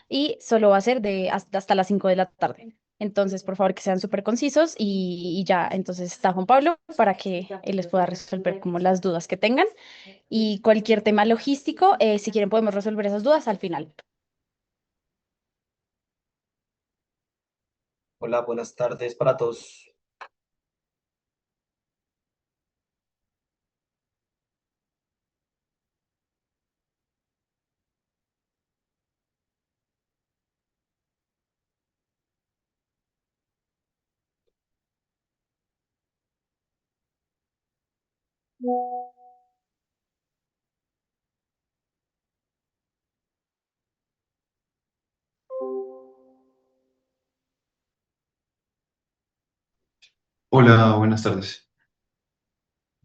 y solo va a ser hasta las 5 de la tarde. Entonces, por favor, que sean súper concisos y ya, entonces está Juan Pablo para que él les pueda resolver como las dudas que tengan y cualquier tema logístico, si quieren podemos resolver esas dudas al final. Hola, buenas tardes para todos. Hola, buenas tardes.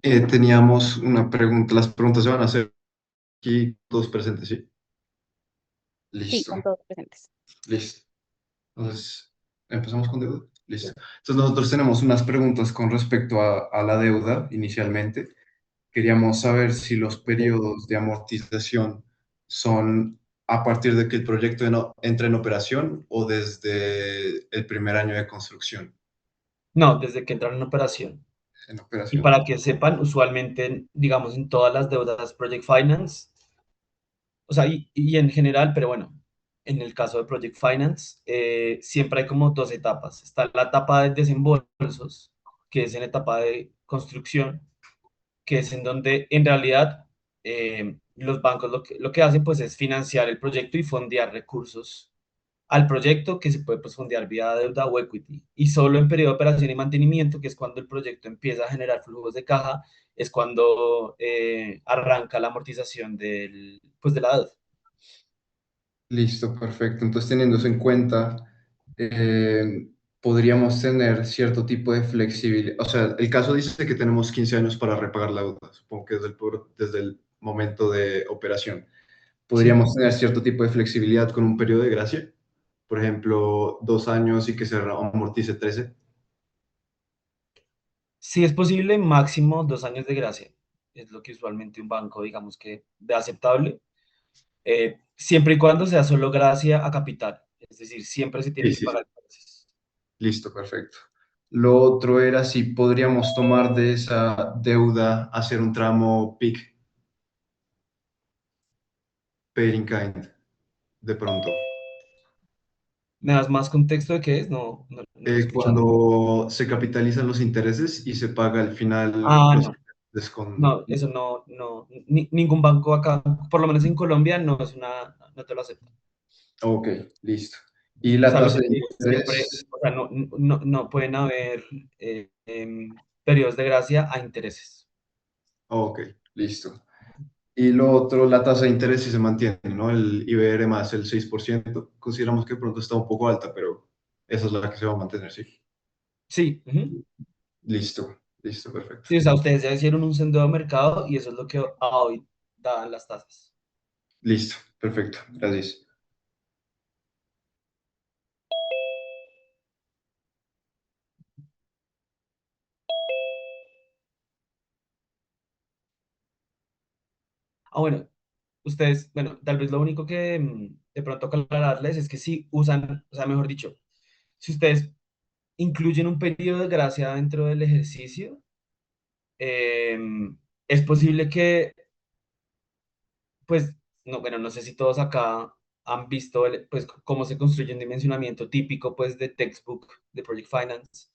Teníamos una pregunta. Las preguntas se van a hacer aquí, todos presentes, ¿sí? Sí, Listo, con todos presentes. listo. Entonces, empezamos con deuda. Listo. Entonces, nosotros tenemos unas preguntas con respecto a la deuda inicialmente. Queríamos saber si los periodos de amortización son a partir de que el proyecto entra en operación o desde el primer año de construcción. No, desde que entraron en operación. En Y operación. para que sepan, usualmente, digamos, en todas las deudas Project Finance, o sea, y en general, pero bueno, en el caso de Project Finance, siempre hay como dos etapas. Está la etapa de desembolsos, que es en etapa de construcción, que es en donde en realidad los bancos lo que hacen pues es financiar el proyecto y fondear recursos al proyecto que se puede pues, fondear vía deuda o equity. Y solo en periodo de operación y mantenimiento, que es cuando el proyecto empieza a generar flujos de caja, es cuando arranca la amortización pues, de la deuda. Listo, perfecto. Entonces, teniendo eso en cuenta, podríamos tener cierto tipo de flexibilidad. O sea, el caso dice que tenemos 15 años para repagar la deuda, supongo que desde el momento de operación. Sí. Podríamos tener cierto tipo de flexibilidad con un periodo de gracia, por ejemplo, 2 años y que se amortice 13. Si es posible, máximo 2 años de gracia. Es lo que usualmente un banco, digamos que ve aceptable, siempre y cuando sea solo gracia a capital. Es decir, siempre se Sí, tiene que sí, sí. pagar intereses. Listo, perfecto. Lo otro era si podríamos tomar de esa deuda, hacer un tramo PIK, Paid in Kind, de pronto. ¿Me das más contexto de qué es? No, no, no lo he escuchado. Cuando se capitalizan los intereses y se paga al final Ah, los no. intereses con... No, eso no, no, ningún banco acá, por lo menos en Colombia, no es una, no te lo acepta. Ok, listo. Y O la sea, lo tasa que de te digo, siempre, interés, o sea, no pueden haber periodos de gracia a intereses. ok, listo. Y lo otro, la tasa de interés si se mantiene, ¿no? El IBR más el 6%. Consideramos que pronto está un poco alta, pero esa es la que se va a mantener, sí. Sí, ujú. Listo, listo, perfecto. Sí, o sea, ustedes ya hicieron un sendero de mercado y eso es lo que a hoy dan las tasas. Listo, perfecto, gracias. Bueno, ustedes, bueno, tal vez lo único que de pronto aclararles es que si usan, o sea, mejor dicho, si ustedes incluyen un periodo de gracia dentro del ejercicio, eh, es posible que, pues, no, bueno, no sé si todos acá han visto, pues, cómo se construye un dimensionamiento típico, pues, de textbook de Project Finance,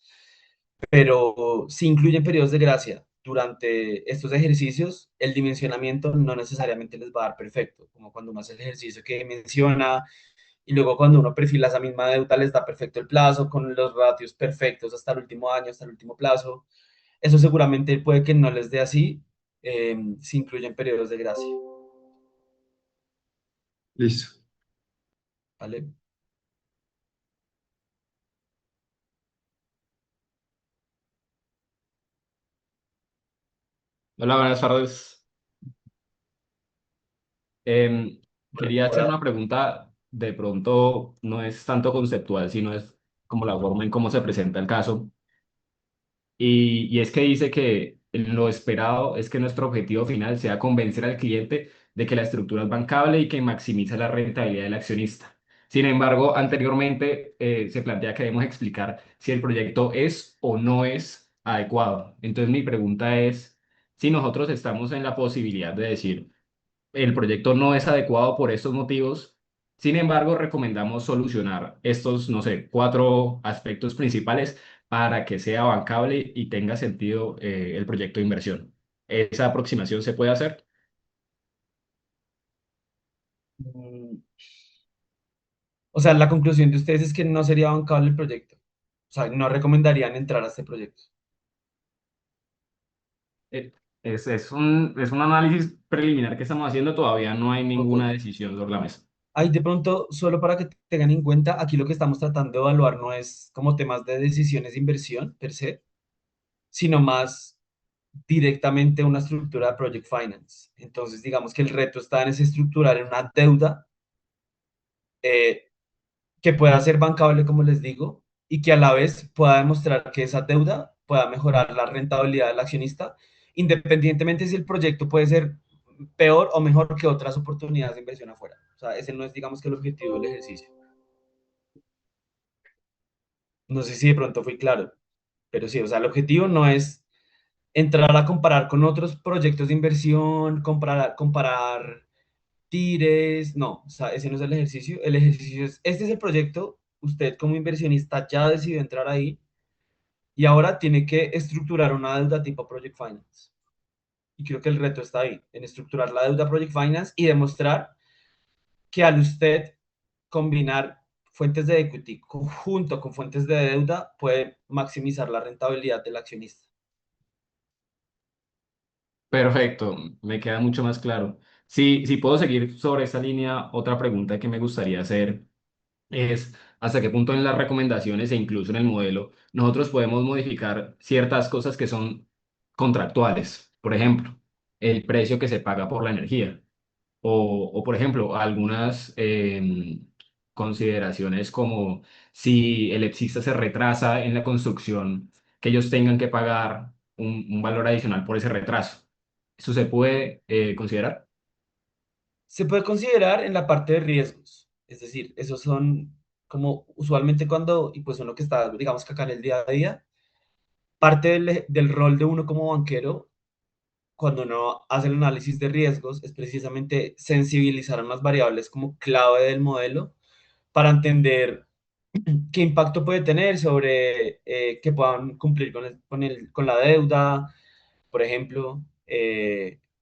pero si incluyen periodos de gracia durante estos ejercicios, el dimensionamiento no necesariamente les va a dar perfecto, como cuando uno hace el ejercicio que menciona y luego cuando uno perfila esa misma deuda les da perfecto el plazo, con los ratios perfectos hasta el último año, hasta el último plazo. Eso seguramente puede que no les dé así si incluyen periodos de gracia, Listo. ¿vale? Hola, buenas tardes. Em, Quería hacer una pregunta, de pronto no es tanto conceptual, sino es como la forma en cómo se presenta el caso. Y es que dice que lo esperado es que nuestro objetivo final sea convencer al cliente de que la estructura es bancable y que maximiza la rentabilidad del accionista. Sin embargo, anteriormente se plantea que debemos explicar si el proyecto es o no es adecuado. Entonces, mi pregunta es si nosotros estamos en la posibilidad de decir el proyecto no es adecuado por estos motivos. Sin embargo, recomendamos solucionar estos, no sé, cuatro aspectos principales para que sea bancable y tenga sentido el proyecto de inversión. ¿Esa aproximación se puede hacer? Mm, O sea, la conclusión de ustedes es que no sería bancable el proyecto. O sea, no recomendarían entrar a este proyecto. Eh, es un análisis preliminar que estamos haciendo, todavía no hay Ok. ninguna decisión sobre la mesa. Ahí de pronto, solo para que tengan en cuenta, aquí lo que estamos tratando de evaluar no es como temas de decisiones de inversión per se, sino más directamente una estructura de Project Finance. Entonces, digamos que el reto está en ese estructurar en una deuda eh, que pueda ser bancable, como les digo, y que a la vez pueda demostrar que esa deuda pueda mejorar la rentabilidad del accionista, independientemente si el proyecto puede ser peor o mejor que otras oportunidades de inversión afuera. O sea, ese no es, digamos que el objetivo del ejercicio. No sé si de pronto fui claro, pero sí, o sea, el objetivo no es entrar a comparar con otros proyectos de inversión, comparar tires, no, o sea, ese no es el ejercicio. El ejercicio es, este es el proyecto, usted como inversionista ya decidió entrar ahí y ahora tiene que estructurar una deuda tipo Project Finance. Y creo que el reto está ahí, en estructurar la deuda Project Finance y demostrar que al usted combinar fuentes de equity junto con fuentes de deuda puede maximizar la rentabilidad del accionista. Perfecto, me queda mucho más claro. Si puedo seguir sobre esta línea, otra pregunta que me gustaría hacer es hasta qué punto en las recomendaciones e incluso en el modelo nosotros podemos modificar ciertas cosas que son contractuales. Por ejemplo, el precio que se paga por la energía o por ejemplo, algunas consideraciones como si el EPSista se retrasa en la construcción, que ellos tengan que pagar un valor adicional por ese retraso. ¿Eso se puede considerar? Se puede considerar en la parte de riesgos, es decir, esos son como usualmente cuando, y pues uno que está, digamos que acá en el día a día, parte del rol de uno como banquero, cuando uno hace el análisis de riesgos, es precisamente sensibilizar a unas variables como clave del modelo para entender qué impacto puede tener sobre que puedan cumplir con la deuda, por ejemplo.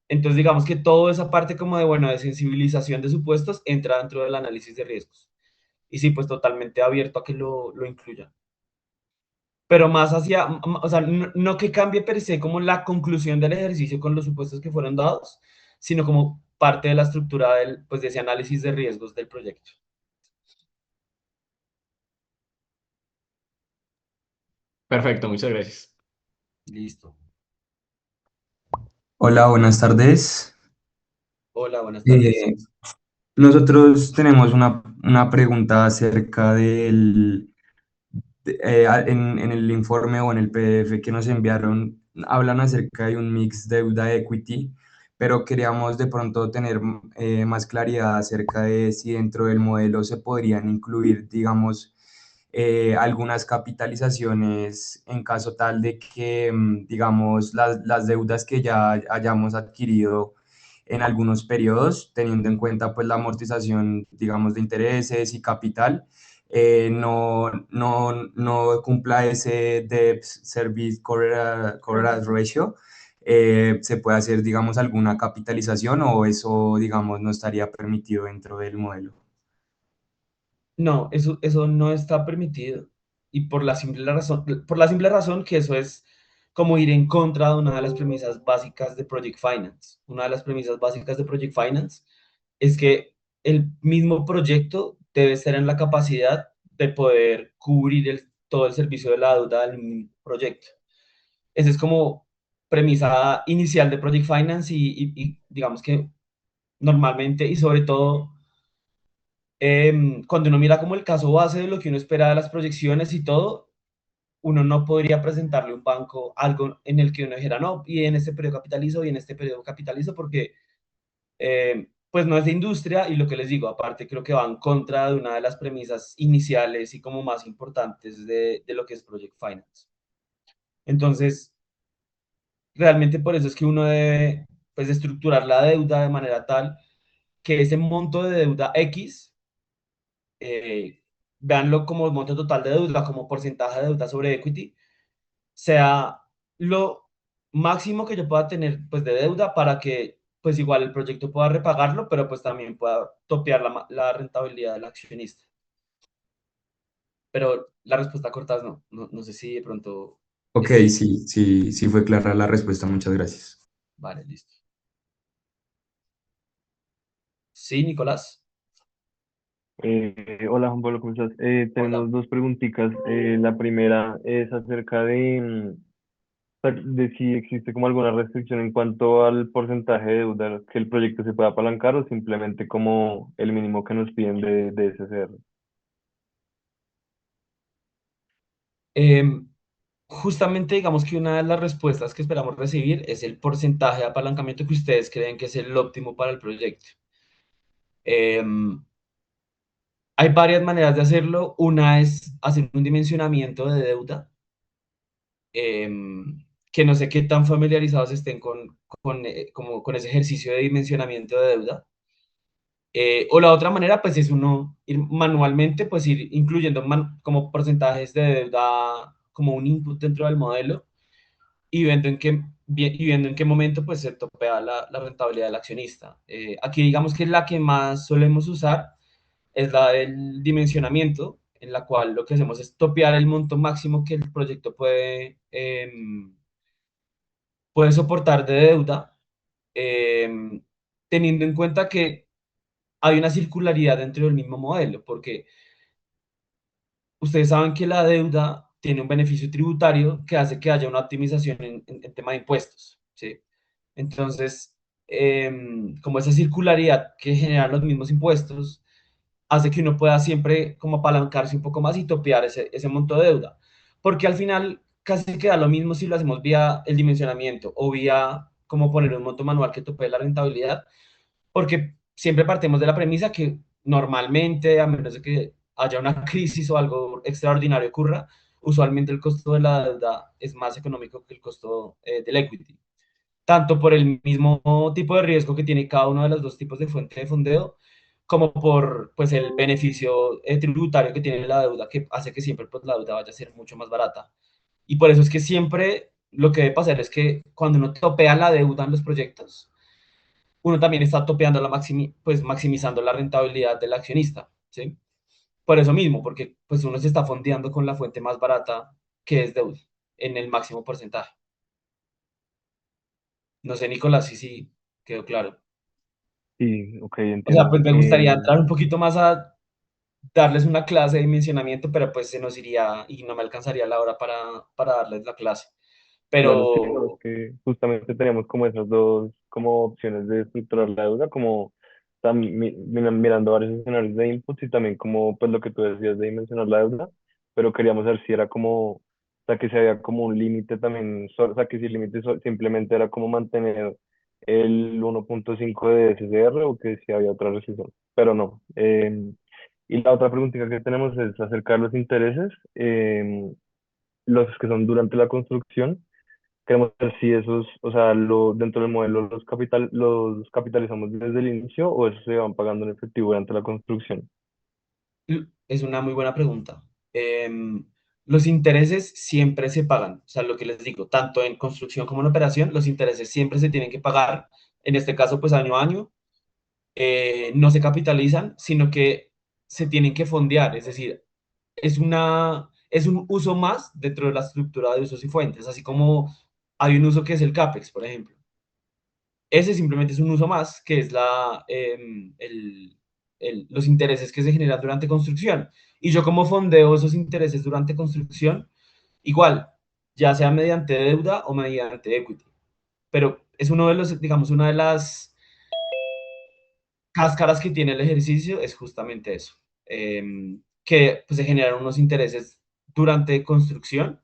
Entonces, digamos que toda esa parte como de, bueno, de sensibilización de supuestos entra dentro del análisis de riesgos. Y sí, pues totalmente abierto a que lo incluyan. Pero más hacia, o sea, no que cambie per se como la conclusión del ejercicio con los supuestos que fueron dados, sino como parte de la estructura pues, de ese análisis de riesgos del proyecto. Perfecto, muchas gracias. Listo. Hola, buenas tardes. Hola, buenas tardes. Eh, Nosotros tenemos una pregunta acerca en el informe o en el PDF que nos enviaron, hablan acerca de un mix deuda-equity, pero queríamos de pronto tener más claridad acerca de si dentro del modelo se podrían incluir, digamos, algunas capitalizaciones en caso tal de que, digamos, las deudas que ya hayamos adquirido en algunos periodos, teniendo en cuenta pues la amortización, digamos, de intereses y capital, no cumpla ese debt service coverage ratio, se puede hacer, digamos, alguna capitalización o eso, digamos, no estaría permitido dentro del modelo. No, eso no está permitido. Y por la simple razón que eso es como ir en contra de una de las premisas básicas de Project Finance. Una de las premisas básicas de Project Finance es que el mismo proyecto debe estar en la capacidad de poder cubrir todo el servicio de la deuda del proyecto. Esa es como premisa inicial de Project Finance y digamos que normalmente y sobre todo cuando uno mira como el caso base de lo que uno espera de las proyecciones y todo, uno no podría presentarle a un banco algo en el que uno dijera, no, y en este periodo capitalizo y en este periodo capitalizo porque pues pues no es de industria y lo que les digo, aparte creo que va en contra de una de las premisas iniciales y como más importantes de lo que es Project Finance. Entonces, realmente por eso es que uno debe pues estructurar la deuda de manera tal que ese monto de deuda X, eh, veanlo como monto total de deuda, como porcentaje de deuda sobre equity, sea lo máximo que yo pueda tener pues de deuda para que pues igual el proyecto pueda repagarlo, pero pues también pueda topear la rentabilidad del accionista. Pero la respuesta corta es no. No sé si de pronto Ok, es así. sí fue clara la respuesta, muchas gracias. Vale, listo. Sí, Nicolás. Hola Juan Pablo, ¿cómo estás? Hola. Tenemos dos preguntitas. La primera es acerca de si existe como alguna restricción en cuanto al porcentaje de deuda que el proyecto se pueda apalancar o simplemente como el mínimo que nos piden de SCR. Em, Justamente digamos que una de las respuestas que esperamos recibir es el porcentaje de apalancamiento que ustedes creen que es el óptimo para el proyecto. Em, Hay varias maneras de hacerlo. Una es hacer un dimensionamiento de deuda, que no sé qué tan familiarizados estén como con ese ejercicio de dimensionamiento de deuda. O la otra manera, pues es uno ir manualmente, pues ir incluyendo como porcentajes de deuda como un input dentro del modelo y viendo en qué momento pues se topea la rentabilidad del accionista. Aquí digamos que la que más solemos usar es la del dimensionamiento, en la cual lo que hacemos es topear el monto máximo que el proyecto puede soportar de deuda, em, teniendo en cuenta que hay una circularidad dentro del mismo modelo, porque ustedes saben que la deuda tiene un beneficio tributario que hace que haya una optimización en tema de impuestos, ¿sí? Entonces, como esa circularidad que generan los mismos impuestos, hace que uno pueda siempre como apalancarse un poco más y topear ese monto de deuda. Porque al final casi queda lo mismo si lo hacemos vía el dimensionamiento o vía como poner un monto manual que topee la rentabilidad, porque siempre partimos de la premisa que normalmente, a menos de que haya una crisis o algo extraordinario ocurra, usualmente el costo de la deuda es más económico que el costo del equity, tanto por el mismo tipo de riesgo que tiene cada uno de los dos tipos de fuente de fondeo, como por pues, el beneficio tributario que tiene la deuda, que hace que siempre pues, la deuda vaya a ser mucho más barata. Y por eso es que siempre lo que debe pasar es que cuando uno topea la deuda en los proyectos, uno también está topeando pues maximizando la rentabilidad del accionista, ¿sí? Por eso mismo, porque pues uno se está fondeando con la fuente más barata que es deuda, en el máximo porcentaje. No sé, Nicolás, si quedó claro. Sí, ok, O sea, pues entiendo. me gustaría entrar un poquito más a darles una clase de dimensionamiento, pero pues se nos iría y no me alcanzaría la hora para darles la clase. Claro, sí, no, es Pero que justamente teníamos como esas dos como opciones de estructurar la deuda, como mirando varios escenarios de inputs y también como pues lo que tú decías de dimensionar la deuda, pero queríamos ver si era como, o sea, que si había como un límite también, o sea, que si el límite simplemente era como mantener el 1.5 de SCR o que si había otra restricción, pero no. Y la otra preguntita que tenemos es acerca de los intereses, los que son durante la construcción. Queremos ver si esos, o sea, dentro del modelo los capitalizamos desde el inicio o eso se van pagando en efectivo durante la construcción. es una muy buena pregunta. Los intereses siempre se pagan. O sea, lo que les digo, tanto en construcción como en operación, los intereses siempre se tienen que pagar. En este caso, pues año a año. No se capitalizan, sino que se tienen que fondear. Es decir, es un uso más dentro de la estructura de usos y fuentes, así como hay un uso que es el CAPEX, por ejemplo. Ese simplemente es un uso más, que es los intereses que se generan durante construcción. Y yo como fondeo esos intereses durante construcción, igual, ya sea mediante deuda o mediante equity. Pero es uno de los, digamos, una de las cáscaras que tiene el ejercicio es justamente eso, que pues, se generan unos intereses durante construcción.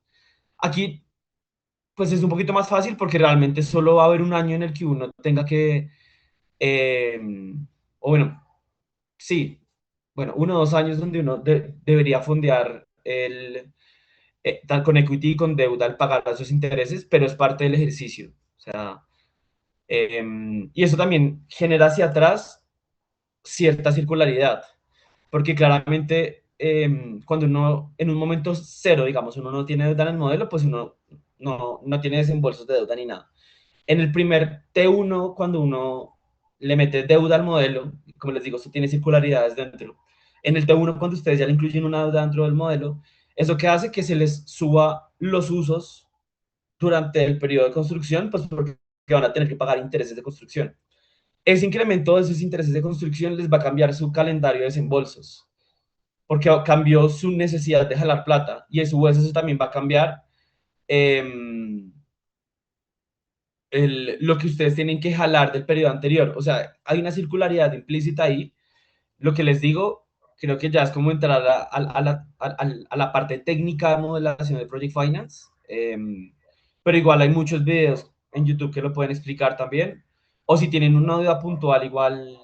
Aquí pues es un poquito más fácil porque realmente solo va a haber un año en el que uno tenga que eh, o bueno, sí, bueno, 1 o 2 años donde uno debería fondear con equity y con deuda al pagar esos intereses, pero es parte del ejercicio. O sea, y eso también genera hacia atrás cierta circularidad, porque claramente cuando uno en un momento cero, digamos, uno no tiene deuda en el modelo, pues uno no tiene desembolsos de deuda ni nada. En el primer T1, cuando uno le mete deuda al modelo, como les digo, esto tiene circularidades dentro. En el T1, cuando ustedes ya le incluyen una deuda dentro del modelo, eso que hace que se les suba los usos durante el periodo de construcción, pues porque van a tener que pagar intereses de construcción. Ese incremento de esos intereses de construcción les va a cambiar su calendario de desembolsos, porque cambió su necesidad de jalar plata y a su vez eso también va a cambiar eh, lo que ustedes tienen que jalar del periodo anterior. O sea, hay una circularidad implícita ahí. Lo que les digo, creo que ya es como entrar a la parte técnica de modelación de Project Finance, pero igual hay muchos videos en YouTube que lo pueden explicar también. O si tienen una duda puntual, igual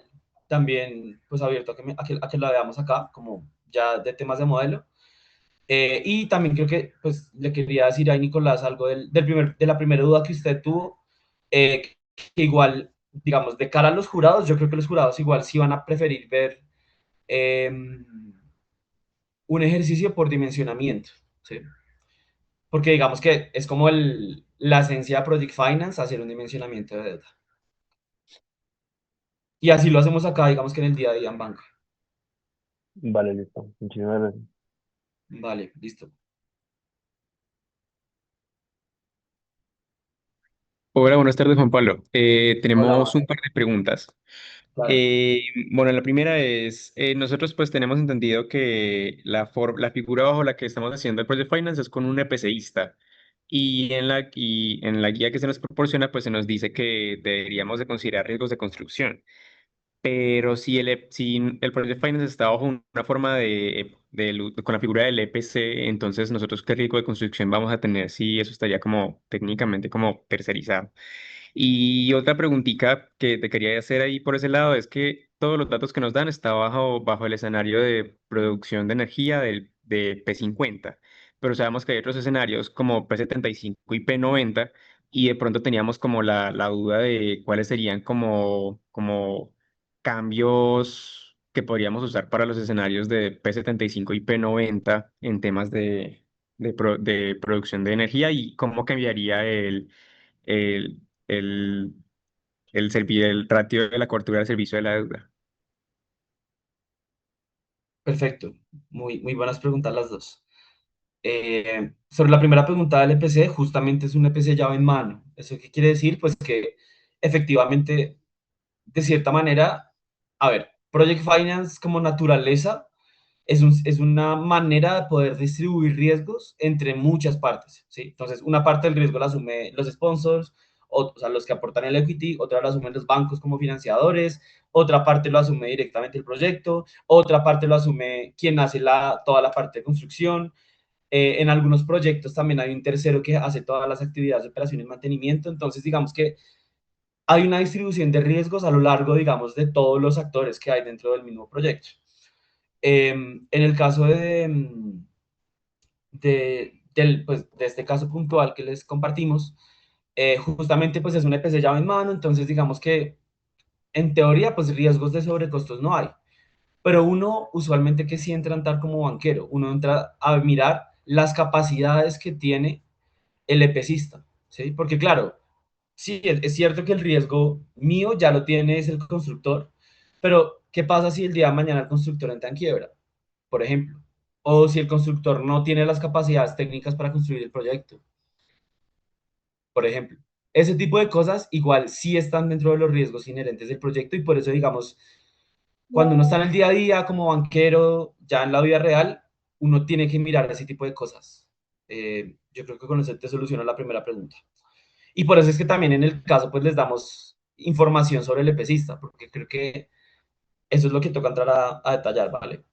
también pues abierto a que la veamos acá, como ya de temas de modelo. Y también creo que pues le quería decir a Nicolás algo de la primera duda que usted tuvo, que igual, digamos, de cara a los jurados, yo creo que los jurados igual sí van a preferir ver eh, un ejercicio por dimensionamiento, ¿sí? Porque digamos que es como la esencia de Project Finance, hacer un dimensionamiento de deuda. Y así lo hacemos acá, digamos que en el día a día en banca. Vale, listo. Muchísimas gracias. Vale, listo. Hola, buenas tardes, Juan Pablo. Hola, Tenemos un par de preguntas. claro. Eh, bueno, la primera es, nosotros pues tenemos entendido que la figura bajo la que estamos haciendo el Project Finance es con un EPCista y en la guía que se nos proporciona pues se nos dice que deberíamos de considerar riesgos de construcción. Pero si el Project Finance está bajo una forma con la figura del EPC, entonces nosotros qué riesgo de construcción vamos a tener si eso estaría como técnicamente como tercerizado. Y otra preguntita que te quería hacer ahí por ese lado es que todos los datos que nos dan están bajo el escenario de producción de energía de P50, pero sabemos que hay otros escenarios como P75 y P90 y de pronto teníamos como la duda de cuáles serían como cambios que podríamos usar para los escenarios de P75 y P90 en temas de producción de energía y cómo cambiaría el, el, el ratio de la cobertura del servicio de la deuda. Perfecto. Muy, muy buenas preguntas las dos. Sobre la primera pregunta del EPC, justamente es un EPC llave en mano. ¿Eso qué quiere decir? Pues que efectivamente, de cierta manera, a ver, Project Finance como naturaleza es una manera de poder distribuir riesgos entre muchas partes, ¿sí? Entonces, una parte del riesgo la asume los sponsors, o sea, los que aportan el equity, otra la asumen los bancos como financiadores, otra parte lo asume directamente el proyecto, otra parte lo asume quien hace toda la parte de construcción. En algunos proyectos también hay un tercero que hace todas las actividades de operación y mantenimiento. Entonces, digamos que hay una distribución de riesgos a lo largo, digamos, de todos los actores que hay dentro del mismo proyecto. En el caso de este caso puntual que les compartimos, justamente pues es un EPC llave en mano, entonces digamos que en teoría pues riesgos de sobrecostos no hay, pero uno usualmente que sí entra a entrar como banquero, uno entra a mirar las capacidades que tiene el EPCista, ¿sí? Porque claro, sí, es cierto que el riesgo mío ya lo tiene es el constructor, pero ¿qué pasa si el día de mañana el constructor entra en quiebra, por ejemplo? O si el constructor no tiene las capacidades técnicas para construir el proyecto, por ejemplo. Ese tipo de cosas igual sí están dentro de los riesgos inherentes del proyecto y por eso, digamos, cuando uno está en el día a día como banquero, ya en la vida real, uno tiene que mirar ese tipo de cosas. Yo creo que con eso te soluciono la primera pregunta. Y por eso es que también en el caso, pues les damos información sobre el EPCista, porque creo que eso es lo que toca entrar a detallar, ¿vale?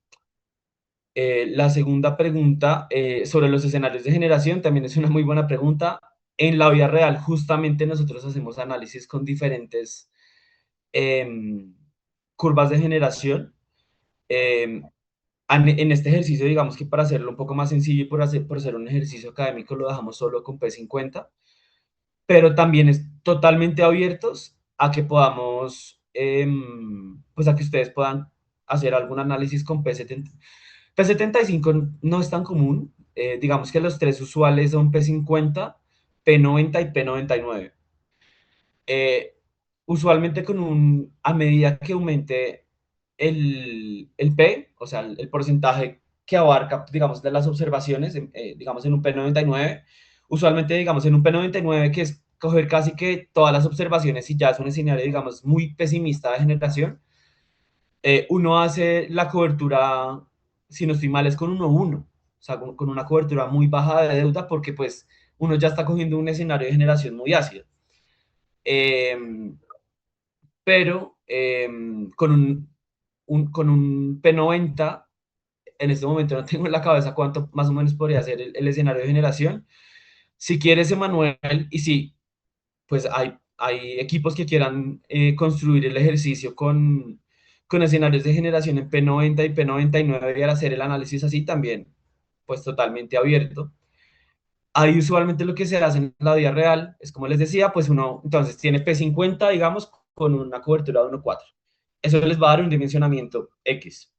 La segunda pregunta sobre los escenarios de generación también es una muy buena pregunta. En la vida real, justamente nosotros hacemos análisis con diferentes curvas de generación. Eh, en este ejercicio, digamos que para hacerlo un poco más sencillo y por ser un ejercicio académico, lo dejamos solo con P50, pero también es totalmente abiertos a que podamos, pues a que ustedes puedan hacer algún análisis con P70. P75 no es tan común, digamos que los tres usuales son P50, P90 y P99. Eh, Usualmente a medida que aumente el P, o sea, el porcentaje que abarca, digamos, de las observaciones, digamos, en un P99, usualmente, digamos, en un P99, que es coger casi que todas las observaciones y ya es un escenario, digamos, muy pesimista de generación, uno hace la cobertura, si no estoy mal, es con 1:1, o sea, con una cobertura muy baja de deuda, porque pues uno ya está cogiendo un escenario de generación muy ácido. Pero con un P90, en este momento no tengo en la cabeza cuánto más o menos podría ser el escenario de generación. Si quieres, Emanuel, y si pues hay equipos que quieran construir el ejercicio con escenarios de generación en P90 y P99 y al hacer el análisis así también, pues totalmente abierto. Ahí usualmente lo que se hace en la vida real es, como les decía, pues uno entonces tiene P50, digamos, con una cobertura de 1:4. Eso les va a dar un dimensionamiento X.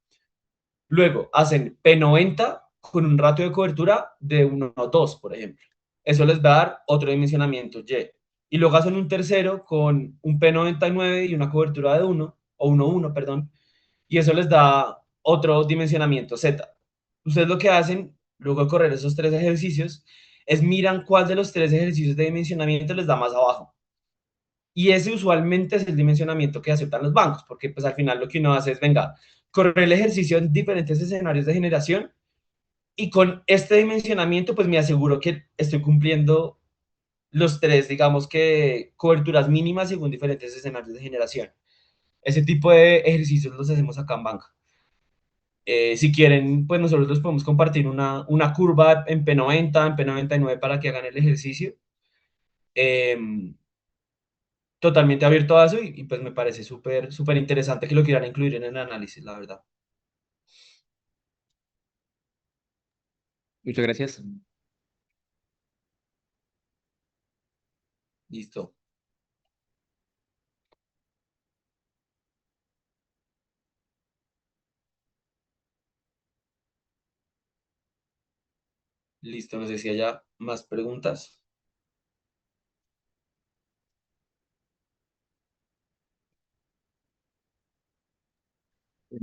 Luego hacen P90 con un ratio de cobertura de 1:2, por ejemplo. Eso les va a dar otro dimensionamiento Y. Y luego hacen un tercero con un P99 y una cobertura de 1, o 1:1, perdón, y eso les da otro dimensionamiento Z. Ustedes lo que hacen, luego de correr esos tres ejercicios, es miran cuál de los tres ejercicios de dimensionamiento les da más abajo. Y ese usualmente es el dimensionamiento que aceptan los bancos, porque pues al final lo que uno hace es, venga, correr el ejercicio en diferentes escenarios de generación y con este dimensionamiento pues me aseguro que estoy cumpliendo los tres, digamos que coberturas mínimas según diferentes escenarios de generación. Ese tipo de ejercicios los hacemos acá en banca. Si quieren, pues nosotros les podemos compartir una curva en P90, en P99 para que hagan el ejercicio. Eh, Totalmente abierto a eso y pues me parece súper, súper interesante que lo quieran incluir en el análisis, la verdad. Muchas gracias. Listo. Listo, no sé si haya más preguntas.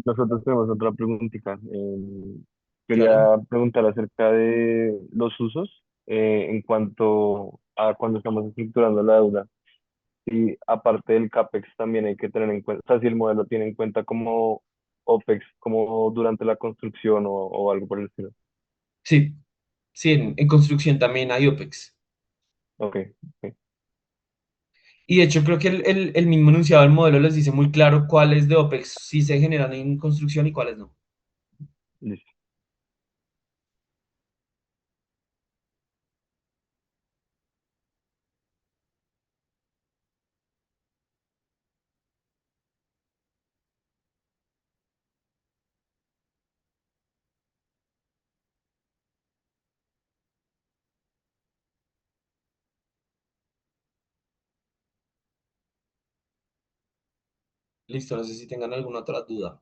Nosotros tenemos otra preguntita. Claro. Quería preguntar acerca de los usos en cuanto a cuando estamos estructurando la deuda. Y aparte del CAPEX también hay que tener en cuenta, o sea, si el modelo tiene en cuenta como OPEX, como durante la construcción o algo por el estilo. Sí, sí, en construcción también hay OPEX. Ok, ok, Y de hecho creo que el mismo enunciado del modelo les dice muy claro cuáles de OPEX sí se generan en construcción y cuáles no. listo. Listo, no sé si tengan alguna otra duda.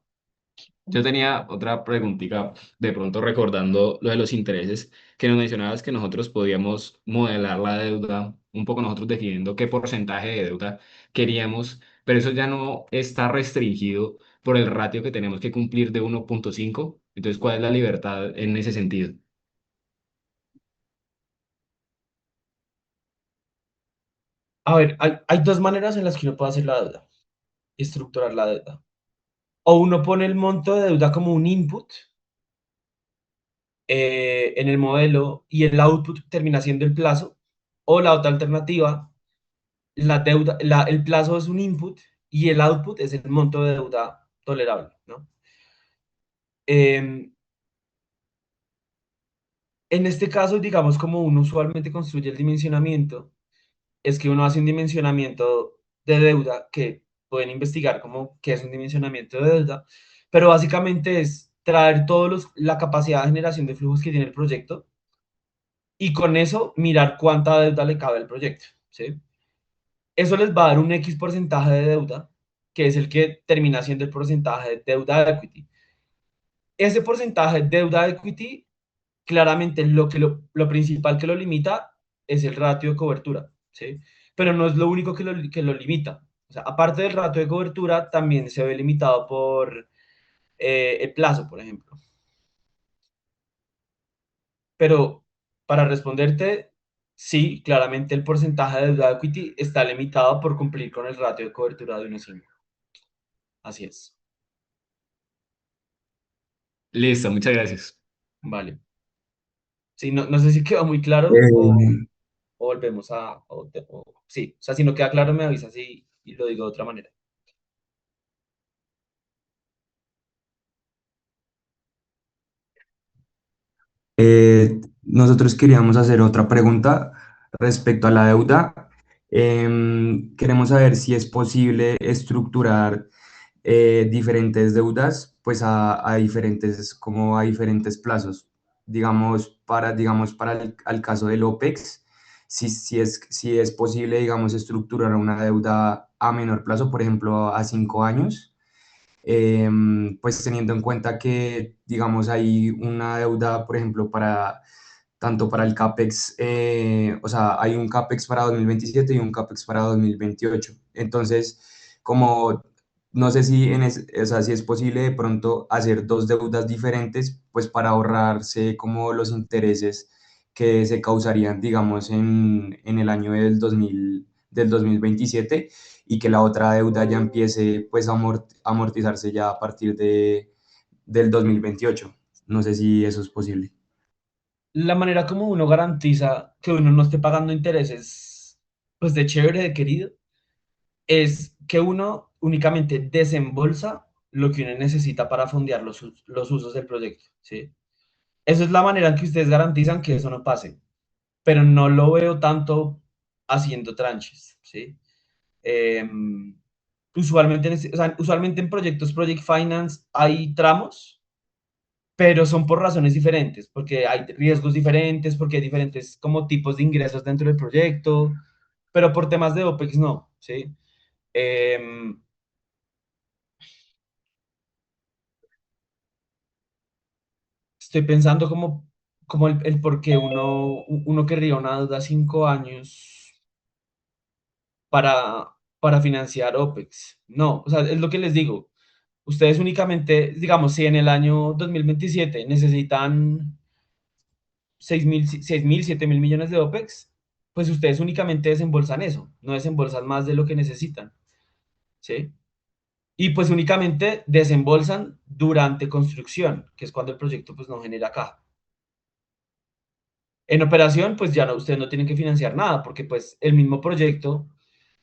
Yo tenía otra preguntita, de pronto recordando lo de los intereses, que nos mencionabas que nosotros podíamos modelar la deuda, un poco nosotros definiendo qué porcentaje de deuda queríamos, pero eso ya no está restringido por el ratio que tenemos que cumplir de 1,5. Entonces, ¿cuál es la libertad en ese sentido? A ver, hay dos maneras en las que uno puede hacer la deuda y estructurar la deuda. O uno pone el monto de deuda como un input en el modelo y el output termina siendo el plazo. O la otra alternativa, la deuda, el plazo es un input y el output es el monto de deuda tolerable, ¿no? En este caso, digamos, como uno usualmente construye el dimensionamiento, es que uno hace un dimensionamiento de deuda que pueden investigar como qué es un dimensionamiento de deuda, pero básicamente es traer la capacidad de generación de flujos que tiene el proyecto y con eso mirar cuánta deuda le cabe al proyecto, ¿sí? Eso les va a dar un X porcentaje de deuda, que es el que termina siendo el porcentaje de deuda de equity. Ese porcentaje de deuda de equity, claramente lo principal que lo limita es el ratio de cobertura, ¿sí? Pero no es lo único que lo limita. O sea, aparte del ratio de cobertura, también se ve limitado por el plazo, por ejemplo. Pero para responderte, sí, claramente el porcentaje de deuda de equity está limitado por cumplir con el ratio de cobertura de 1:5. Así es. Listo, muchas gracias. Vale. Sí, no sé si quedó muy claro Eh, o volvemos sí, o sea, si no queda claro me avisas y lo digo de otra manera. Nosotros queríamos hacer otra pregunta respecto a la deuda. Queremos saber si es posible estructurar diferentes deudas pues a diferentes, como a diferentes plazos. Digamos, para al caso del OPEX, si es posible, digamos, estructurar una deuda a menor plazo, por ejemplo, a 5 años, pues teniendo en cuenta que, digamos, hay una deuda, por ejemplo, tanto para el CAPEX, o sea, hay un CAPEX para 2027 y un CAPEX para 2028. Entonces, como no sé o sea, si es posible de pronto hacer dos deudas diferentes, pues para ahorrarse como los intereses que se causarían, digamos, en el año del 2027 y que la otra deuda ya empiece pues a amortizarse ya a partir del 2028. No sé si eso es posible. La manera como uno garantiza que uno no esté pagando intereses, pues de chévere, de querido, es que uno únicamente desembolsa lo que uno necesita para fondear los usos del proyecto, ¿sí? Esa es la manera en que ustedes garantizan que eso no pase, pero no lo veo tanto haciendo tranches, ¿sí? Usualmente, o sea, usualmente en proyectos Project Finance hay tramos, pero son por razones diferentes, porque hay riesgos diferentes, porque hay diferentes como tipos de ingresos dentro del proyecto, pero por temas de OPEX no, ¿sí? Em, Estoy pensando como el por qué uno querría una deuda a 5 años para financiar OPEX. No, o sea, es lo que les digo. Ustedes únicamente, digamos, si en el año 2027 necesitan 6.000, 7.000 millones de OPEX, pues ustedes únicamente desembolsan eso, no desembolsan más de lo que necesitan, ¿sí? Y pues únicamente desembolsan durante construcción, que es cuando el proyecto pues no genera caja. En operación, pues ya no, ustedes no tienen que financiar nada, porque pues el mismo proyecto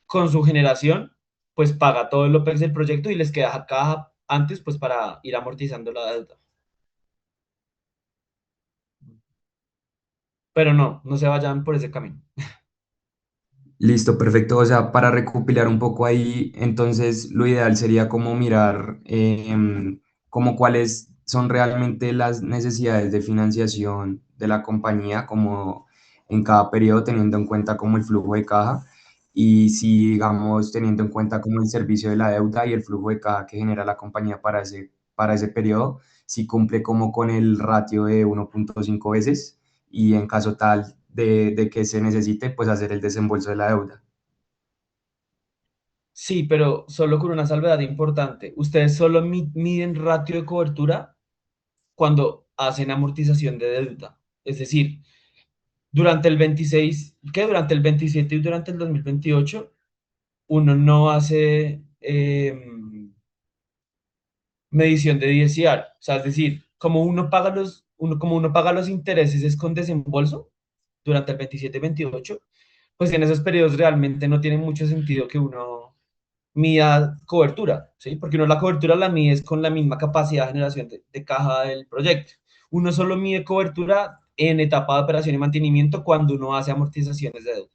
con su generación, pues paga todo el OPEX del proyecto y les queda caja antes, pues para ir amortizando la deuda. Pero no se vayan por ese camino. Listo, perfecto. O sea, para recopilar un poco ahí, entonces lo ideal sería como mirar como cuáles son realmente las necesidades de financiación de la compañía, como en cada periodo, teniendo en cuenta como el flujo de caja y si, digamos, teniendo en cuenta como el servicio de la deuda y el flujo de caja que genera la compañía para ese periodo, si cumple como con el ratio de 1.5 veces y en caso tal de que se necesite, pues hacer el desembolso de la deuda. Sí, pero solo con una salvedad importante. Ustedes solo miden ratio de cobertura cuando hacen amortización de deuda. Es decir, durante el 27 y durante el 2028, uno no hace medición de DSCR. O sea, es decir, como uno paga los intereses es con desembolso durante el 27 y 28, pues en esos periodos realmente no tiene mucho sentido que uno mida cobertura, ¿sí? Porque uno la cobertura la mide es con la misma capacidad de generación de caja del proyecto. Uno solo mide cobertura en etapa de operación y mantenimiento cuando uno hace amortizaciones de deuda.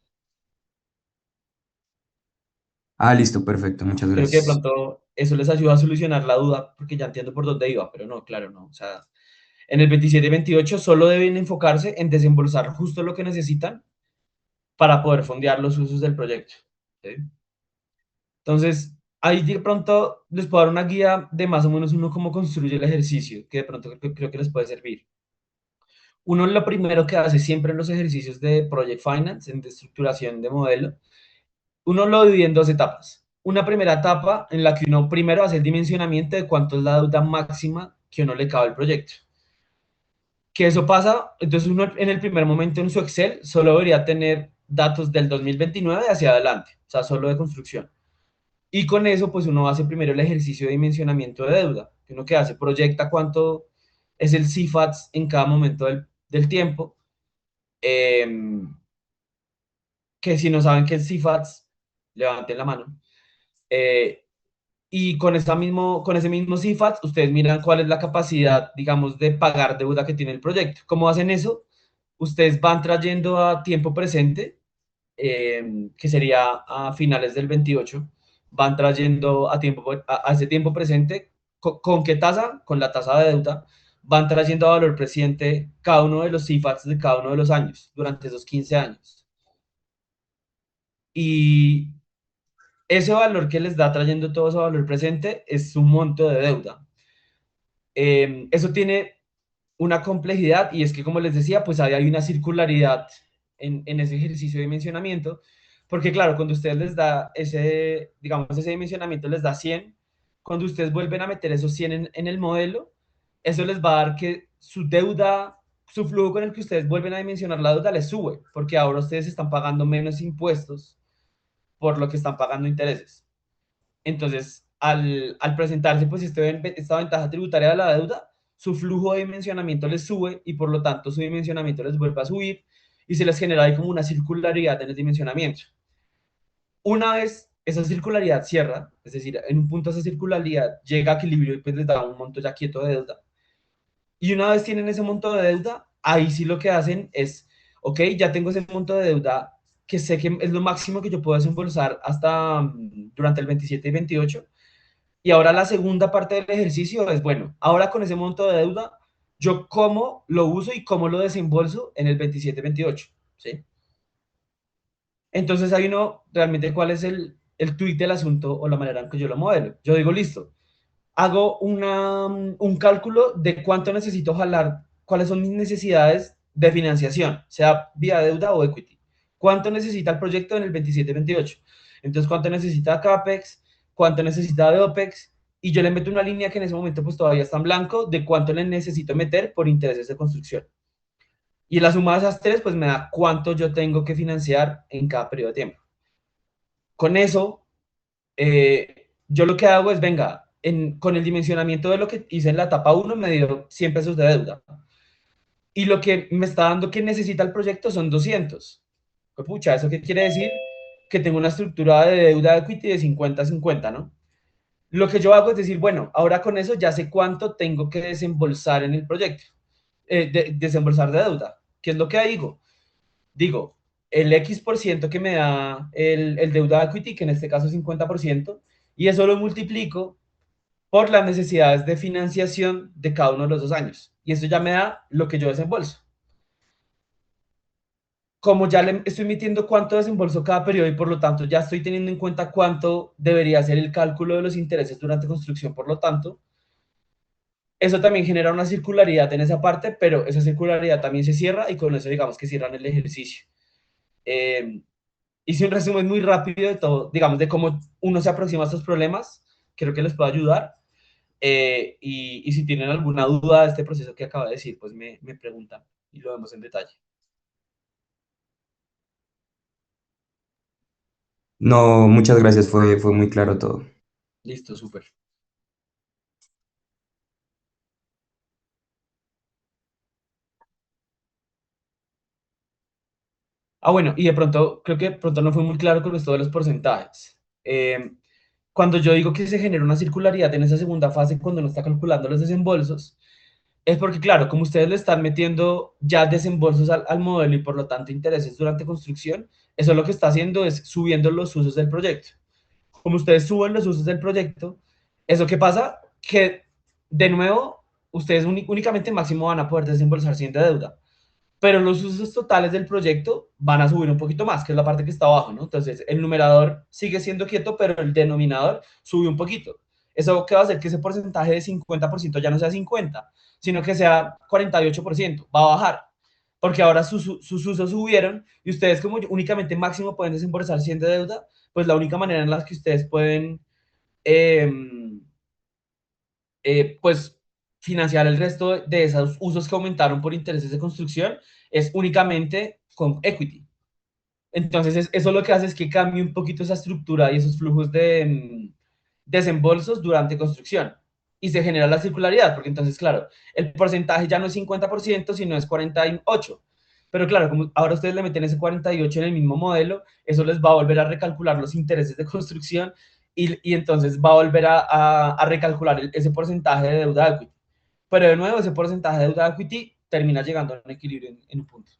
Ah, listo, perfecto, muchas Creo que de gracias. pronto eso les ayuda a solucionar la duda, porque ya entiendo por dónde iba, pero no, claro, no. O sea, en el 27 y 28 solo deben enfocarse en desembolsar justo lo que necesitan para poder fondear los usos del proyecto. ¿Sí? Entonces, ahí de pronto les puedo dar una guía de más o menos uno cómo construye el ejercicio, que de pronto creo que les puede servir. Uno lo primero que hace siempre en los ejercicios de Project Finance, en de estructuración de modelo, uno lo divide en dos etapas. Una primera etapa en la que uno primero hace el dimensionamiento de cuánto es la deuda máxima que uno le cabe al proyecto. Que eso pasa, entonces uno en el primer momento en su Excel solo debería tener datos del 2029 hacia adelante, o sea, solo de construcción. Y con eso, pues uno hace primero el ejercicio de dimensionamiento de deuda, que uno que hace, proyecta cuánto es el CIFATS en cada momento del tiempo, eh, que si no saben qué es CIFATS, levanten la mano. Eh, y con ese mismo CIFATS, ustedes miran cuál es la capacidad, digamos, de pagar deuda que tiene el proyecto. ¿Cómo hacen eso? Ustedes van trayendo a tiempo presente, que sería a finales del 28, van trayendo a ese tiempo presente, ¿con qué tasa? Con la tasa de deuda, van trayendo a valor presente cada uno de los CIFATs de cada uno de los años, durante esos 15 años. Y ese valor que les da trayendo todo ese valor presente es su monto de deuda. Eso tiene una complejidad y es que, como les decía, pues ahí hay una circularidad en ese ejercicio de dimensionamiento, porque claro, cuando ustedes les da ese, digamos, ese dimensionamiento les da 100, cuando ustedes vuelven a meter esos 100 en el modelo, eso les va a dar que su deuda, su flujo con el que ustedes vuelven a dimensionar la deuda les sube, porque ahora ustedes están pagando menos impuestos por lo que están pagando intereses. Entonces, al presentarse pues esta ventaja tributaria de la deuda, su flujo de dimensionamiento les sube y por lo tanto su dimensionamiento les vuelve a subir y se les genera ahí como una circularidad en el dimensionamiento. Una vez esa circularidad cierra, es decir, en un punto esa circularidad llega a equilibrio y pues les da un monto ya quieto de deuda. Y una vez tienen ese monto de deuda, ahí sí lo que hacen es, ok, ya tengo ese monto de deuda que sé que es lo máximo que yo puedo desembolsar hasta durante el 27 y 28. Y ahora la segunda parte del ejercicio es, bueno, ahora con ese monto de deuda, yo cómo lo uso y cómo lo desembolso en el 27-28, ¿sí? Entonces hay uno, realmente, ¿cuál es el tweet del asunto o la manera en que yo lo modelo? Yo digo, listo, hago un cálculo de cuánto necesito jalar, cuáles son mis necesidades de financiación, sea vía deuda o equity. ¿Cuánto necesita el proyecto en el 27-28? Entonces, ¿cuánto necesita CAPEX? ¿Cuánto necesita de OPEX? Y yo le meto una línea que en ese momento pues todavía está en blanco de cuánto le necesito meter por intereses de construcción. Y la suma de esas tres pues me da cuánto yo tengo que financiar en cada periodo de tiempo. Con eso, yo lo que hago es, venga, con el dimensionamiento de lo que hice en la etapa 1 me dio 100 pesos de deuda. Y lo que me está dando que necesita el proyecto son 200. Pues, pucha, ¿eso qué quiere decir? Que tengo una estructura de deuda equity de 50-50, ¿no? Lo que yo hago es decir, bueno, ahora con eso ya sé cuánto tengo que desembolsar en el proyecto, desembolsar de deuda. ¿Qué es lo que digo? Digo, el X% que me da el deuda equity, que en este caso es 50%, y eso lo multiplico por las necesidades de financiación de cada uno de los 2 años. Y eso ya me da lo que yo desembolso. Como ya le estoy metiendo cuánto desembolso cada periodo y por lo tanto ya estoy teniendo en cuenta cuánto debería ser el cálculo de los intereses durante construcción, por lo tanto, eso también genera una circularidad en esa parte, pero esa circularidad también se cierra y con eso digamos que cierran el ejercicio. Eh, Hice un resumen muy rápido de todo, digamos, de cómo uno se aproxima a estos problemas, creo que les puede ayudar. Y si tienen alguna duda de este proceso que acabo de decir, pues me preguntan y lo vemos en detalle. No, muchas gracias, fue muy claro todo. Listo, súper. Bueno, y de pronto, creo que de pronto no fue muy claro con esto de los porcentajes. Cuando yo digo que se genera una circularidad en esa segunda fase, cuando uno está calculando los desembolsos, es porque, claro, como ustedes le están metiendo ya desembolsos al modelo y por lo tanto intereses durante construcción, eso lo que está haciendo es subiendo los usos del proyecto. como ustedes suben los usos del proyecto, ¿eso qué pasa? Que, de nuevo, ustedes únicamente máximo van a poder desembolsar 100 de deuda, pero los usos totales del proyecto van a subir un poquito más, que es la parte que está abajo, ¿no? Entonces, el numerador sigue siendo quieto, pero el denominador sube un poquito. ¿Eso qué va a hacer? Que ese porcentaje de 50% ya no sea 50, sino que sea 48%, va a bajar, porque ahora sus usos subieron y ustedes como únicamente máximo pueden desembolsar 100 de deuda, pues la única manera en la que ustedes pueden, eh, pues, financiar el resto de esos usos que aumentaron por intereses de construcción es únicamente con equity. Entonces, eso lo que hace es que cambie un poquito esa estructura y esos flujos de desembolsos durante construcción. Y se genera la circularidad, porque entonces, claro, el porcentaje ya no es 50%, sino es 48%. Pero claro, como ahora ustedes le meten ese 48 en el mismo modelo, eso les va a volver a recalcular los intereses de construcción y entonces va a volver a recalcular ese porcentaje de deuda equity. Pero de nuevo, ese porcentaje de deuda equity termina llegando a un equilibrio en un punto.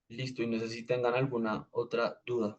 Listo, y no sé si tengan alguna otra duda.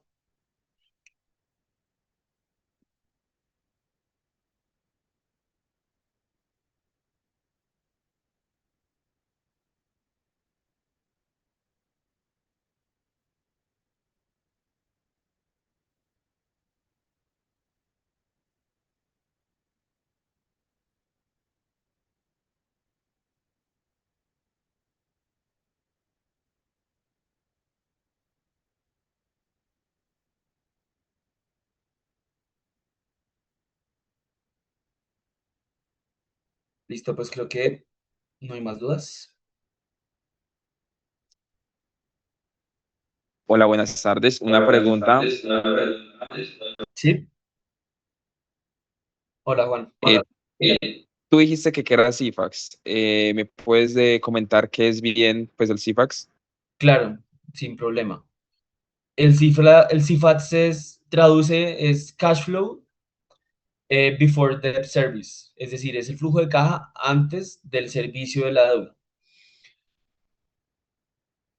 Listo, pues creo que no hay más dudas. Hola, buenas tardes. Una pregunta. ¿Sí? Hola, Juan. eh, Tú dijiste que era CIFAX. ¿Me puedes comentar qué es bien pues el CIFAX? Claro, sin problema. El CIFAX traduce, es cash flow before debt service, es decir, es el flujo de caja antes del servicio de la deuda.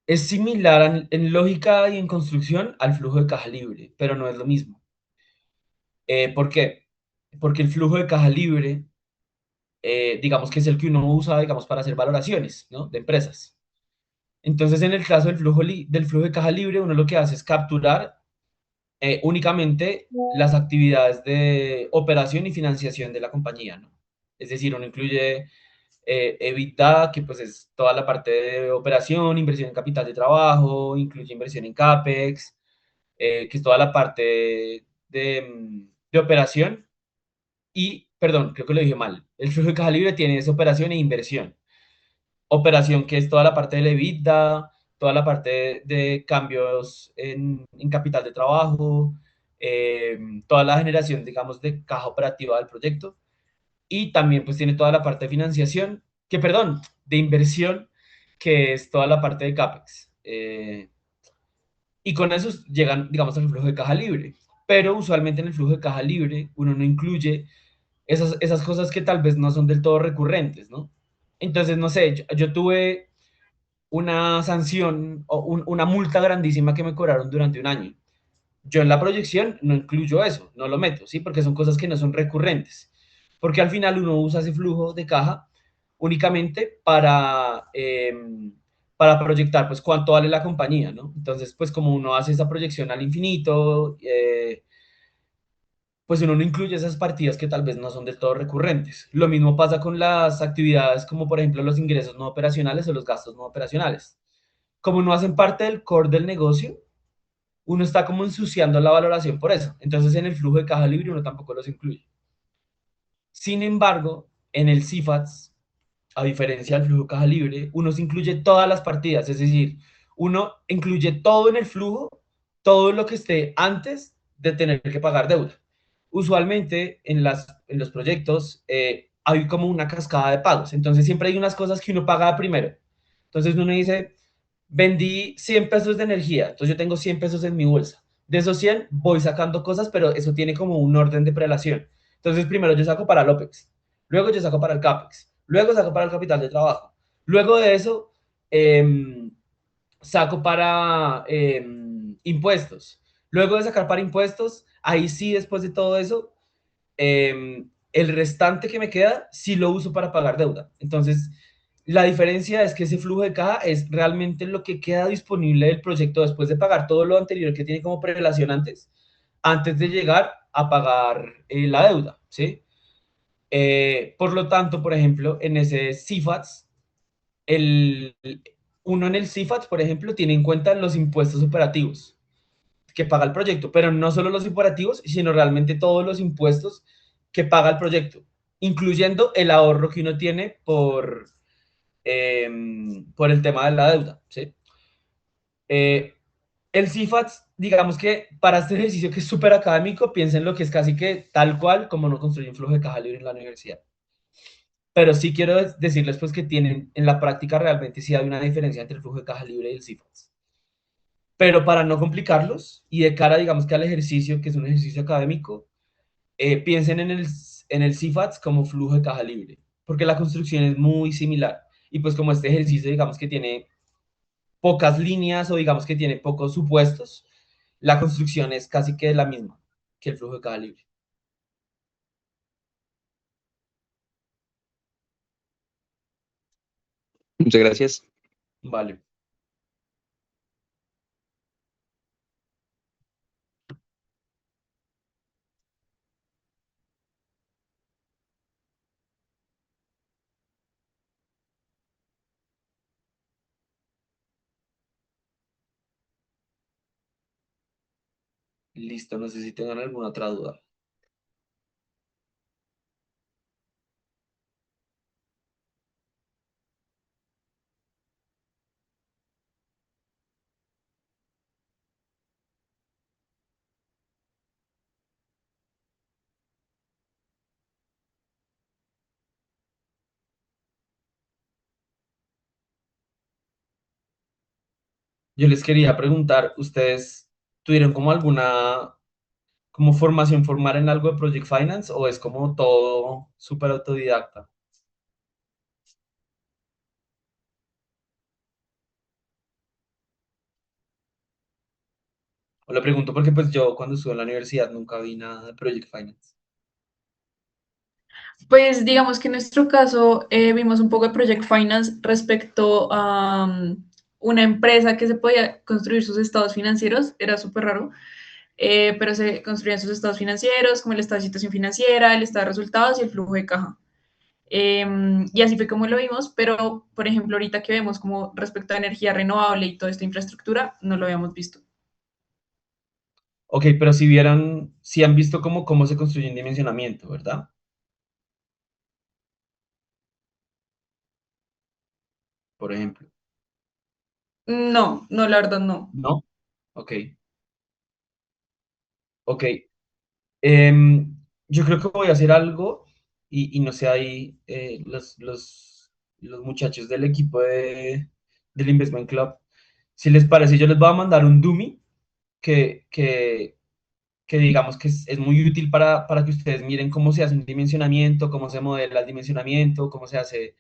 Es similar en lógica y en construcción al flujo de caja libre, pero no es lo mismo. ¿Por qué? Porque el flujo de caja libre, digamos que es el que uno usa, digamos, para hacer valoraciones, ¿no? De empresas. Entonces, en el caso del flujo de caja libre, uno lo que hace es capturar únicamente las actividades de operación y financiación de la compañía, ¿no? Es decir, uno incluye EBITDA, que pues es toda la parte de operación, inversión en capital de trabajo, incluye inversión en CAPEX, que es toda la parte de operación. Y, perdón, creo que lo dije mal. El flujo de caja libre tiene esa operación e inversión. Operación que es toda la parte de EBITDA, toda la parte de cambios en capital de trabajo, toda la generación, digamos, de caja operativa del proyecto. Y también pues tiene toda la parte de financiación, que perdón, de inversión, que es toda la parte de CAPEX. Y con eso llegan, digamos, al flujo de caja libre. Pero usualmente en el flujo de caja libre uno no incluye esas cosas que tal vez no son del todo recurrentes, ¿no? Entonces, no sé, yo tuve una sanción o una multa grandísima que me cobraron durante un año. Yo en la proyección no incluyo eso, no lo meto, ¿sí? Porque son cosas que no son recurrentes. Porque al final uno usa ese flujo de caja únicamente para proyectar, pues, cuánto vale la compañía, ¿no? Entonces, pues, como uno hace esa proyección al infinito, pues uno no incluye esas partidas que tal vez no son del todo recurrentes. Lo mismo pasa con las actividades como, por ejemplo, los ingresos no operacionales o los gastos no operacionales. Como no hacen parte del core del negocio, uno está como ensuciando la valoración por eso. Entonces, en el flujo de caja libre uno tampoco los incluye. Sin embargo, en el CIFATS, a diferencia del flujo de caja libre, uno se incluye todas las partidas, es decir, uno incluye todo en el flujo, todo lo que esté antes de tener que pagar deuda. Usualmente en los proyectos hay como una cascada de pagos, entonces siempre hay unas cosas que uno paga primero. Entonces uno dice, vendí 100 pesos de energía, entonces yo tengo 100 pesos en mi bolsa. De esos 100 voy sacando cosas, pero eso tiene como un orden de prelación. Entonces, primero yo saco para el OPEX, luego yo saco para el CAPEX, luego saco para el capital de trabajo. Luego de eso, saco para impuestos. Luego de sacar para impuestos, ahí sí, después de todo eso, el restante que me queda sí lo uso para pagar deuda. Entonces, la diferencia es que ese flujo de caja es realmente lo que queda disponible del proyecto después de pagar todo lo anterior que tiene como prelación antes de llegar a pagar la deuda, ¿sí? Por lo tanto, por ejemplo, en ese CIFATS, el, uno en el CIFATS, por ejemplo, tiene en cuenta los impuestos operativos que paga el proyecto, pero no solo los operativos, sino realmente todos los impuestos que paga el proyecto, incluyendo el ahorro que uno tiene eh, por el tema de la deuda, ¿sí? Eh, el CIFATS, digamos que para este ejercicio que es súper académico, piensen lo que es casi que tal cual como no construyen flujo de caja libre en la universidad. Pero sí quiero decirles pues que tienen, en la práctica realmente sí hay una diferencia entre el flujo de caja libre y el CIFATS. Pero para no complicarlos y de cara, digamos que al ejercicio, que es un ejercicio académico, piensen en el CIFATS como flujo de caja libre, porque la construcción es muy similar. Y pues como este ejercicio, digamos que tiene pocas líneas o digamos que tiene pocos supuestos, la construcción es casi que la misma que el flujo de caja libre. Muchas gracias. Vale. Listo, no sé si tengan alguna otra duda. Yo les quería preguntar, ¿ustedes tuvieron como alguna como formación formal en algo de Project Finance o es como todo súper autodidacta? O lo pregunto porque pues yo cuando estuve en la universidad nunca vi nada de Project Finance. Pues digamos que en nuestro caso vimos un poco de Project Finance respecto a una empresa que se podía construir sus estados financieros, era súper raro, pero se construían sus estados financieros, como el estado de situación financiera, el estado de resultados y el flujo de caja. Y así fue como lo vimos, pero por ejemplo ahorita que vemos como respecto a energía renovable y toda esta infraestructura, no lo habíamos visto. Ok, pero si vieran, si han visto cómo se construye un dimensionamiento, ¿verdad? Por ejemplo. No, no, la verdad no. ¿No? Ok, ok. Yo creo que voy a hacer algo y no sé, ahí los muchachos del equipo del Investment Club, si les parece, yo les voy a mandar un dummy que, que, que digamos que es muy útil para que ustedes miren cómo se hace un dimensionamiento, cómo se modela el dimensionamiento, cómo se hace,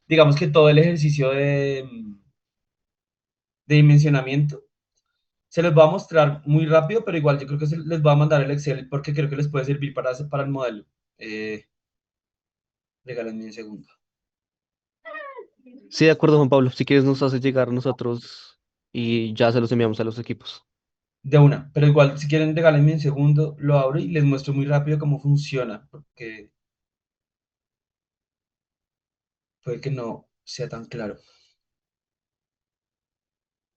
digamos que todo el ejercicio de dimensionamiento. Se los voy a mostrar muy rápido, pero igual yo creo que les voy a mandar el Excel porque creo que les puede servir para el modelo. Eh, Regálenme un segundo. Sí, de acuerdo, Juan Pablo. Si quieres, nos haces llegar a nosotros y ya se los enviamos a los equipos. De una, pero igual si quieren regálenme un segundo, lo abro y les muestro muy rápido cómo funciona, porque puede que no sea tan claro.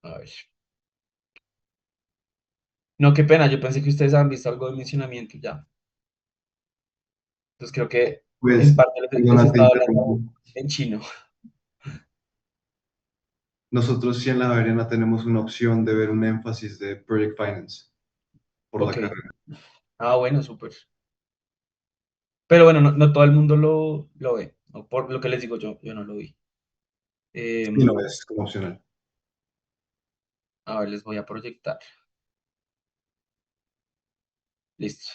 A ver. No, qué pena, yo pensé que ustedes habían visto algo de mencionamiento ya. Entonces creo que en Pues, parte les perdona, te estaba hablando interrumpo. en chino. Nosotros sí en la Javeriana tenemos una opción de ver un énfasis de Project Finance por la Ok. carrera. Ah, bueno, súper. Pero bueno, no todo el mundo lo ve. ¿No? Por lo que les digo yo no lo vi. Y no Em, es como opcional. a ver, les voy a proyectar. Listo.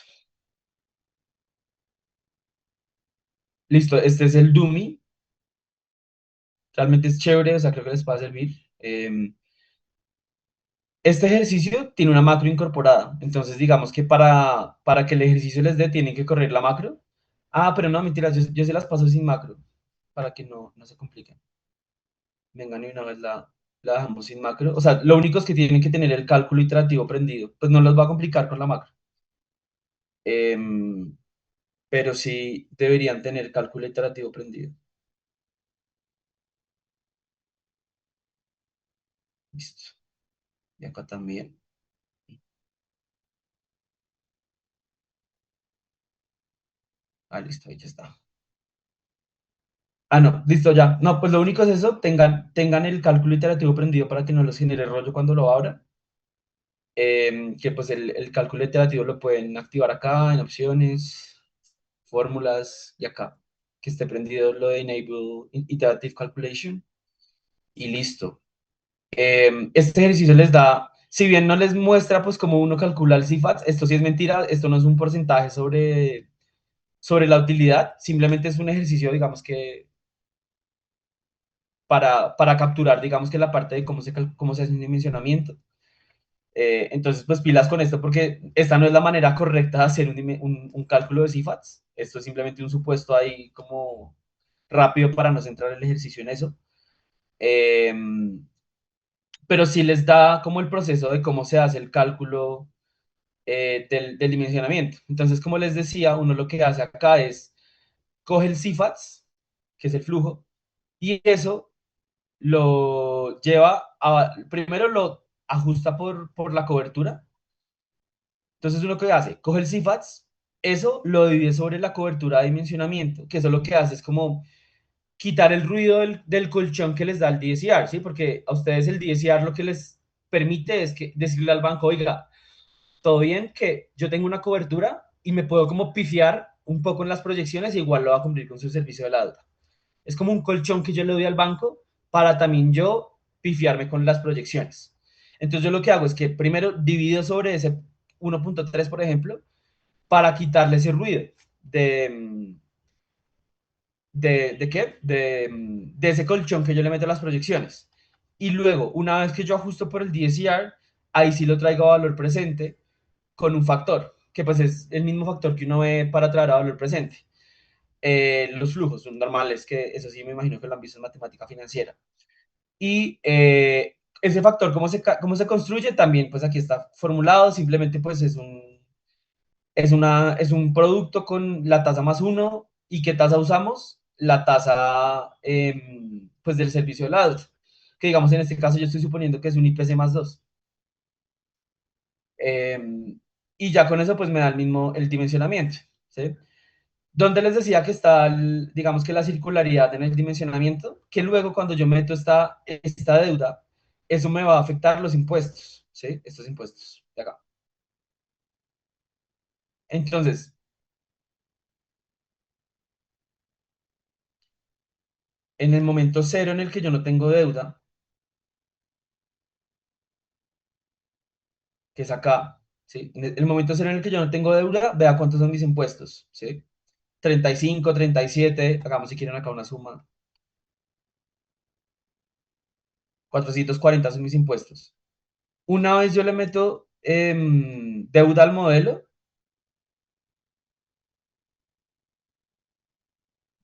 Listo, este es el Dummy. Realmente es chévere, o sea, creo que les va a servir. Este ejercicio tiene una macro incorporada. Entonces, digamos que para que el ejercicio les dé, tienen que correr la macro. Ah, pero no, mentira, yo se las paso sin macro, para que no se compliquen. Vengan y una vez la dejamos sin macro. O sea, lo único es que tienen que tener el cálculo iterativo prendido. Pues no los va a complicar con la macro. Em, pero sí deberían tener cálculo iterativo prendido. Listo. Y acá también. Ah, listo, ahí ya está. Ah, no, listo ya. No, pues lo único es eso, tengan el cálculo iterativo prendido para que no les genere rollo cuando lo abran. Que pues el cálculo iterativo lo pueden activar acá en opciones, fórmulas y acá. Que esté prendido lo de Enable Iterative Calculation y listo. Este ejercicio les da, si bien no les muestra pues cómo uno calcula el CIFAX, esto sí es mentira, esto no es un porcentaje sobre la utilidad, simplemente es un ejercicio, digamos que para capturar, digamos que la parte de cómo se hace un dimensionamiento. Entonces, pues pilas con esto porque esta no es la manera correcta de hacer un cálculo de CIFAX. Esto es simplemente un supuesto ahí como rápido para no centrar el ejercicio en eso. Eh, pero sí les da como el proceso de cómo se hace el cálculo del dimensionamiento. Entonces, como les decía, uno lo que hace acá es coge el CIFAX, que es el flujo, y eso lo lleva primero lo ajusta por la cobertura. Entonces uno que hace, coge el CIFAX, eso lo divide sobre la cobertura de dimensionamiento, que eso lo que hace es como quitar el ruido del colchón que les da el DSR, ¿sí? Porque a ustedes el DSR lo que les permite es que decirle al banco, oiga, todo bien que yo tengo una cobertura y me puedo como pifiar un poco en las proyecciones y igual lo va a cumplir con su servicio de la deuda. Es como un colchón que yo le doy al banco para también yo pifiarme con las proyecciones. Entonces yo lo que hago es que primero divido sobre ese 1.3, por ejemplo, para quitarle ese ruido de, ¿de qué? De ese colchón que yo le meto a las proyecciones. Y luego, una vez que yo ajusto por el DSCR, ahí sí lo traigo a valor presente con un factor, que pues es el mismo factor que uno ve para traer a valor presente. Los flujos son normales, que eso sí me imagino que lo han visto en matemática financiera. Y ese factor, cómo se construye? También, pues aquí está formulado, simplemente pues es un producto con la tasa más uno. ¿Y qué tasa usamos? La tasa pues del servicio de lado. Que digamos en este caso yo estoy suponiendo que es un IPC más 2. Y ya con eso pues me da el dimensionamiento. ¿Sí? Donde les decía que está, digamos que la circularidad en el dimensionamiento, que luego cuando yo meto esta deuda, eso me va a afectar los impuestos, ¿sí? Estos impuestos de acá. Entonces, en el momento cero en el que yo no tengo deuda, que es acá, ¿sí? En el momento cero en el que yo no tengo deuda, vea cuántos son mis impuestos, ¿sí? 35, 37, hagamos si quieren acá una suma, 440 son mis impuestos. Una vez yo le meto deuda al modelo,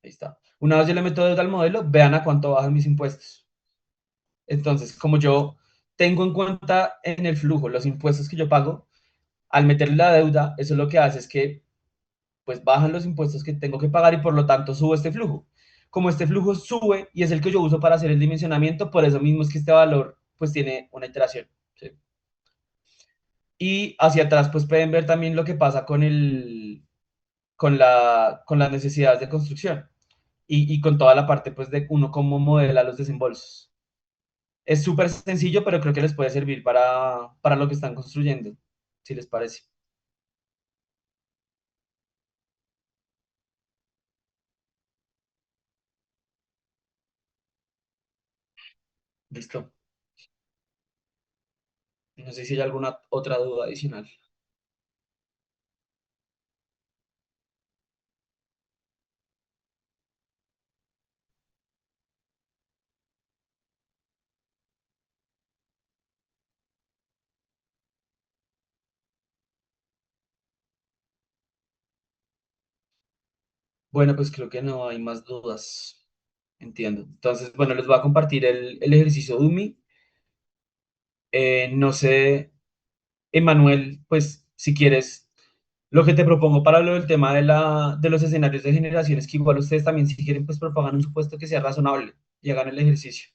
ahí está. Una vez yo le meto deuda al modelo, vean a cuánto bajan mis impuestos. Entonces, como yo tengo en cuenta en el flujo los impuestos que yo pago, al meterle la deuda, eso lo que hace es que pues bajan los impuestos que tengo que pagar y por lo tanto subo este flujo. Como este flujo sube y es el que yo uso para hacer el dimensionamiento, por eso mismo es que este valor pues tiene una iteración. ¿Sí? Y hacia atrás pues pueden ver también lo que pasa con las necesidades de construcción y con toda la parte pues de uno cómo modela los desembolsos. Es súper sencillo, pero creo que les puede servir para lo que están construyendo, si les parece. Listo. No sé si hay alguna otra duda adicional. Bueno, pues creo que no hay más dudas. Entiendo. Entonces, bueno, les voy a compartir el ejercicio Dumi. No sé, Emanuel, pues si quieres, lo que te propongo para lo del tema de los escenarios de generación es que igual ustedes también, si quieren, pues propagan un supuesto que sea razonable y hagan el ejercicio.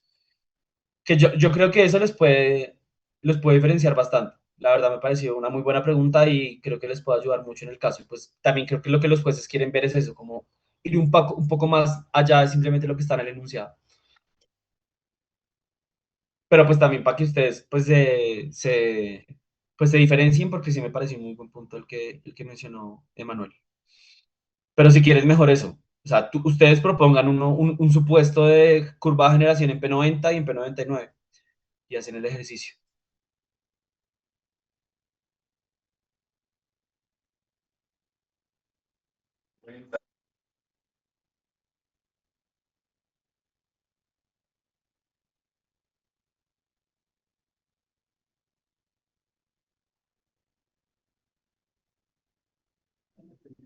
Que yo creo que eso los puede diferenciar bastante. La verdad me pareció una muy buena pregunta y creo que les puede ayudar mucho en el caso. Y pues también creo que lo que los jueces quieren ver es eso, como ir un poco más allá de simplemente lo que está en el enunciado. Pero pues también para que ustedes pues pues se diferencien, porque sí me pareció un muy buen punto el que mencionó Emanuel. Pero si quieres mejor eso, o sea, ustedes propongan un supuesto de curva de generación en P90 y en P99 y hacen el ejercicio.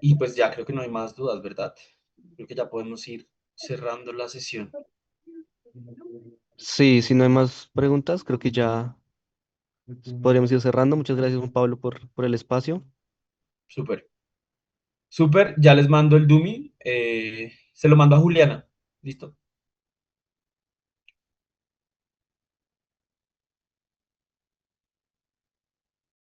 Y pues ya creo que no hay más dudas, ¿verdad? Creo que ya podemos ir cerrando la sesión. Sí, si no hay más preguntas, creo que ya podríamos ir cerrando. Muchas gracias, Juan Pablo, por el espacio. Súper. Súper, ya les mando el Dumi. Se lo mando a Juliana. ¿Listo?